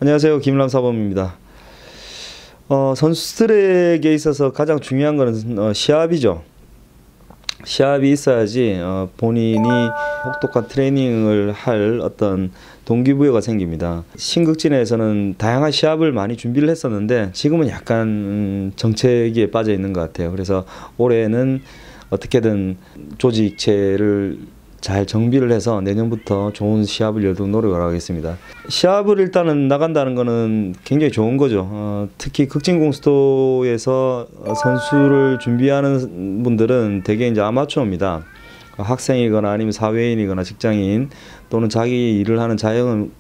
안녕하세요. 김남 사범입니다. 선수들에게 있어서 가장 중요한 것은 시합이죠. 시합이 있어야지 본인이 혹독한 트레이닝을 할 어떤 동기부여가 생깁니다. 신극진에서는 다양한 시합을 많이 준비를 했었는데 지금은 약간 정체기에 빠져 있는 것 같아요. 그래서 올해는 어떻게든 조직체를 잘 정비를 해서 내년부터 좋은 시합을 열도록 노력을 하겠습니다. 시합을 일단은 나간다는 거는 굉장히 좋은 거죠. 특히 극진공수도에서 선수를 준비하는 분들은 대개 이제 아마추어입니다. 학생이거나 아니면 사회인이거나 직장인 또는 자기 일을 하는 자영업을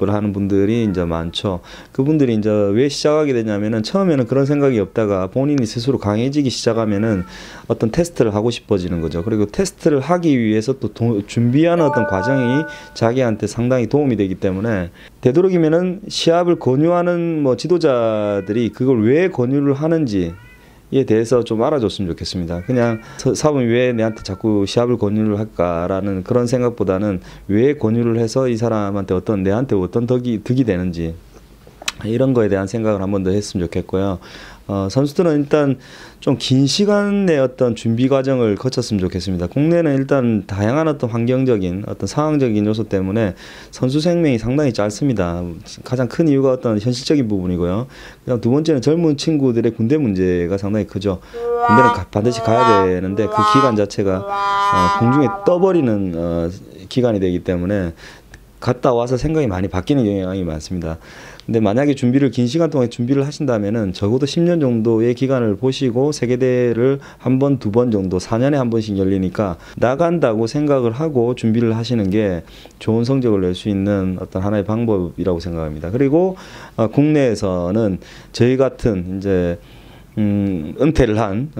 하는 분들이 이제 많죠. 그분들이 이제 왜 시작하게 되냐면은 처음에는 그런 생각이 없다가 본인이 스스로 강해지기 시작하면은 어떤 테스트를 하고 싶어지는 거죠. 그리고 테스트를 하기 위해서 또 준비하는 어떤 과정이 자기한테 상당히 도움이 되기 때문에 되도록이면은 시합을 권유하는 지도자들이 그걸 왜 권유를 하는지 에 대해서 좀 알아줬으면 좋겠습니다. 그냥 사범이 왜 내한테 자꾸 시합을 권유를 할까라는 그런 생각보다는 왜 권유를 해서 이 사람한테 내한테 어떤 덕이 되는지 이런 거에 대한 생각을 한 번 더 했으면 좋겠고요. 선수들은 일단 좀 긴 시간의 어떤 준비 과정을 거쳤으면 좋겠습니다. 국내는 일단 다양한 어떤 환경적인 어떤 상황적인 요소 때문에 선수 생명이 상당히 짧습니다. 가장 큰 이유가 어떤 현실적인 부분이고요. 그냥 두 번째는 젊은 친구들의 군대 문제가 상당히 크죠. 군대는 반드시 가야 되는데 그 기간 자체가 공중에 떠버리는 기간이 되기 때문에 갔다 와서 생각이 많이 바뀌는 경향이 많습니다. 근데 만약에 긴 시간 동안 준비를 하신다면은 적어도 10년 정도의 기간을 보시고 세계대회를 한 번, 두 번 정도 4년에 한 번씩 열리니까 나간다고 생각을 하고 준비를 하시는 게 좋은 성적을 낼 수 있는 어떤 하나의 방법이라고 생각합니다. 그리고 국내에서는 저희 같은 이제 은퇴를 한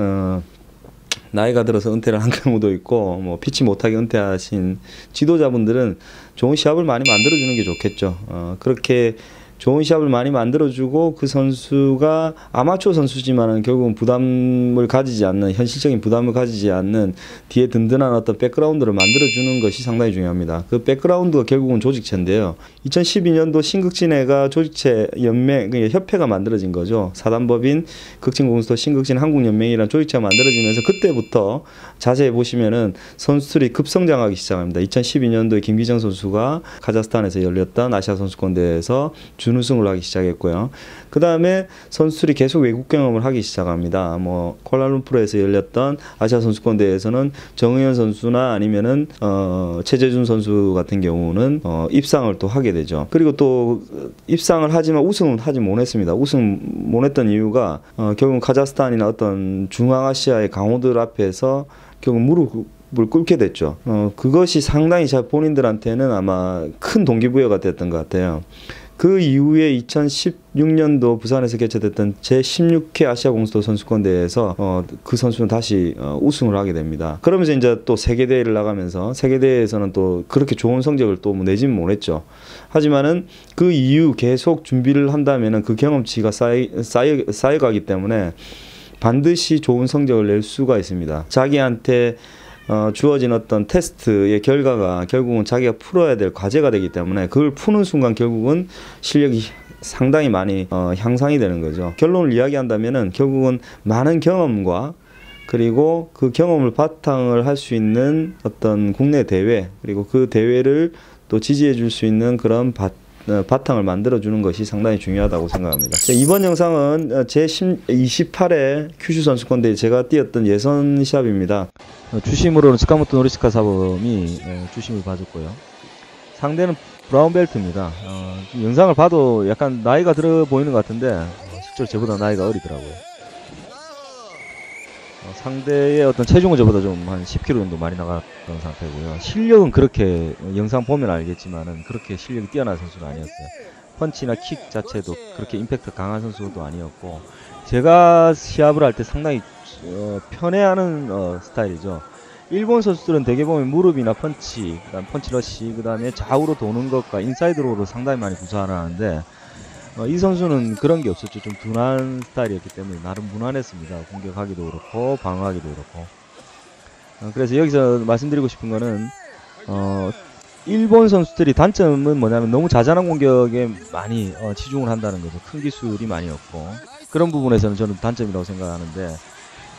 나이가 들어서 은퇴를 한 경우도 있고 피치 못하게 은퇴하신 지도자분들은 좋은 시합을 많이 만들어주는 게 좋겠죠. 그렇게 좋은 시합을 많이 만들어주고 그 선수가 아마추어 선수지만은 결국은 현실적인 부담을 가지지 않는 뒤에 든든한 어떤 백그라운드를 만들어주는 것이 상당히 중요합니다. 그 백그라운드가 결국은 조직체인데요. 2012년도 신극진회가 조직체 연맹, 협회가 만들어진 거죠. 사단법인 극진공수도 신극진 한국연맹이라는 조직체가 만들어지면서 그때부터 자세히 보시면은 선수들이 급성장하기 시작합니다. 2012년도에 김기정 선수가 카자흐스탄에서 열렸던 아시아 선수권대회에서 준우승을 하기 시작했고요. 그 다음에 선수들이 계속 외국 경험을 하기 시작합니다. 콜라룸푸르에서 열렸던 아시아 선수권대회에서는 정의연 선수나 아니면은 최재준 선수 같은 경우는 입상을 또 하게 되죠. 그리고 또 입상을 하지만 우승은 하지 못했습니다. 우승 못했던 이유가 결국 카자흐스탄이나 어떤 중앙아시아의 강호들 앞에서 결국 무릎을 꿇게 됐죠. 그것이 상당히 본인들한테는 아마 큰 동기부여가 됐던 것 같아요. 그 이후에 2016년도 부산에서 개최됐던 제16회 아시아 공수도 선수권대회에서 그 선수는 다시 우승을 하게 됩니다. 그러면서 이제 또 세계대회를 나가면서 세계대회에서는 또 그렇게 좋은 성적을 또 내지는 못했죠. 하지만은 그 이후 계속 준비를 한다면은 그 경험치가 쌓여가기 때문에 반드시 좋은 성적을 낼 수가 있습니다. 자기한테 주어진 어떤 테스트의 결과가 결국은 자기가 풀어야 될 과제가 되기 때문에 그걸 푸는 순간 결국은 실력이 상당히 많이 향상이 되는 거죠. 결론을 이야기한다면은 결국은 많은 경험과 그리고 그 경험을 바탕을 할 수 있는 어떤 국내 대회 그리고 그 대회를 또 지지해 줄 수 있는 그런 바탕을 만들어주는 것이 상당히 중요하다고 생각합니다. 이번 영상은 제28회 큐슈 선수권대회 제가 뛰었던 예선 시합입니다. 주심으로는 스카모토 노리스카 사범이 주심을 봐줬고요. 상대는 브라운벨트입니다. 영상을 봐도 약간 나이가 들어 보이는 것 같은데 실제로 저보다 나이가 어리더라고요. 상대의 어떤 체중은 저보다 좀 한 10kg 정도 많이 나갔던 상태고요. 실력은 그렇게 영상 보면 알겠지만은 그렇게 실력이 뛰어난 선수는 아니었어요. 펀치나 킥 자체도 그렇게 임팩트 강한 선수도 아니었고 제가 시합을 할 때 상당히 편해하는 스타일이죠. 일본 선수들은 대개 보면 무릎이나 펀치, 그다음 펀치러시, 그다음에 좌우로 도는 것과 인사이드로를 상당히 많이 구사를 하는데 이 선수는 그런 게 없었죠. 좀 둔한 스타일이었기 때문에 나름 무난했습니다. 공격하기도 그렇고 방어하기도 그렇고. 그래서 여기서 말씀드리고 싶은 거는 일본 선수들이 단점은 뭐냐면 너무 자잘한 공격에 많이 치중을 한다는 거죠. 큰 기술이 많이 없고 그런 부분에서는 저는 단점이라고 생각하는데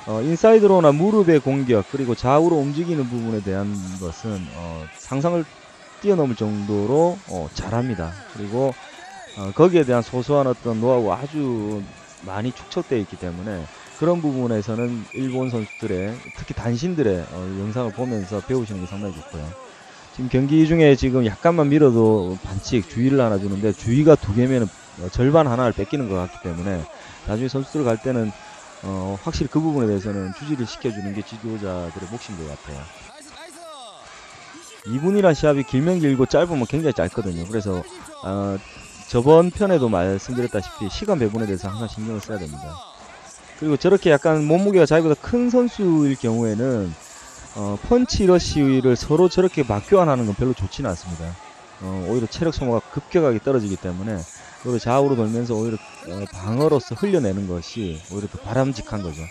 인사이드로나 무릎의 공격 그리고 좌우로 움직이는 부분에 대한 것은 상상을 뛰어넘을 정도로 잘합니다. 그리고 거기에 대한 소소한 어떤 노하우가 아주 많이 축적되어 있기 때문에 그런 부분에서는 일본 선수들의 특히 단신들의 영상을 보면서 배우시는 게 상당히 좋고요. 지금 경기 중에 지금 약간만 밀어도 반칙 주의를 하나 주는데 주의가 2개면 절반 하나를 뺏기는 것 같기 때문에 나중에 선수들 갈 때는 확실히 그 부분에 대해서는 주지를 시켜주는 게 지도자들의 몫인 것 같아요. 2분이란 시합이 길면 길고 짧으면 굉장히 짧거든요. 그래서 저번 편에도 말씀드렸다시피 시간 배분에 대해서 항상 신경을 써야 됩니다. 그리고 저렇게 약간 몸무게가 자기보다 큰 선수일 경우에는 펀치 러시를 서로 저렇게 맞교환하는 건 별로 좋지는 않습니다. 오히려 체력 소모가 급격하게 떨어지기 때문에 오히려 좌우로 돌면서 오히려 방어로서 흘려내는 것이 오히려 더 바람직한 거죠.